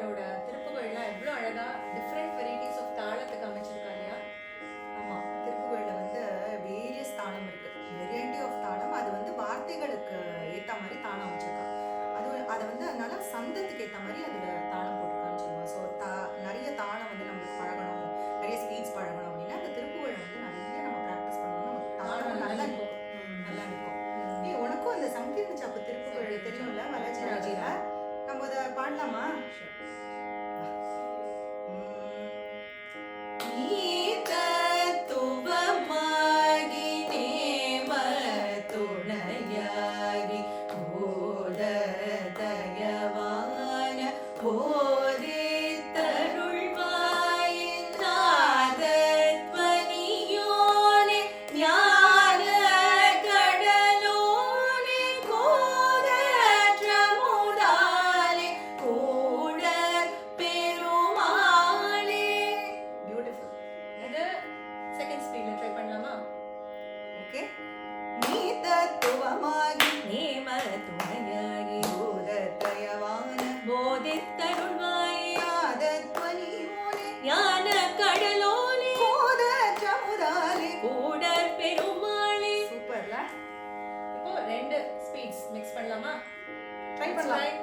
அவரோட திருப்புகள்லாம் எவ்வளோ அழகா டிஃப்ரெண்ட் வெரைட்டிஸ் ஆஃப் தாளத்துக்கு அமைச்சிருக்கா இல்லையா? ஆமாம், திருப்புகழில் வந்து வேரியஸ் தாளம் இருக்கு, வெரைட்டி ஆஃப் தாளம். அது வந்து வார்த்தைகளுக்கு ஏற்ற மாதிரி தாளம் அமைச்சிருக்கா. அதை வந்து அதனால சந்தத்துக்கு ஏற்ற மாதிரி அதில் தாளம் போட்டிருக்கான்னு சொல்லுவோம். ஸோ நிறைய தாளம் வந்து நம்மளுக்கு பழகணும், நிறைய ஸ்பீட்ஸ் பழகணும் அப்படின்னா அந்த திருப்புகழை வந்து நிறைய நம்ம ப்ராக்டிஸ் பண்ணணும். நமக்கு தாளம் நல்லா நிற்கும், நல்லா நிற்கும். உனக்கும் அந்த சங்கீர்ண சாப்பு திருப்புகழ் தெரியும்ல பாலாஜி ராஜில? நம்ம அதை பாடலாமா? ரெண்டு ஸ்பீட்ஸ் மிக்ஸ் பண்ணலாமா? ட்ரை பண்ணலாம்.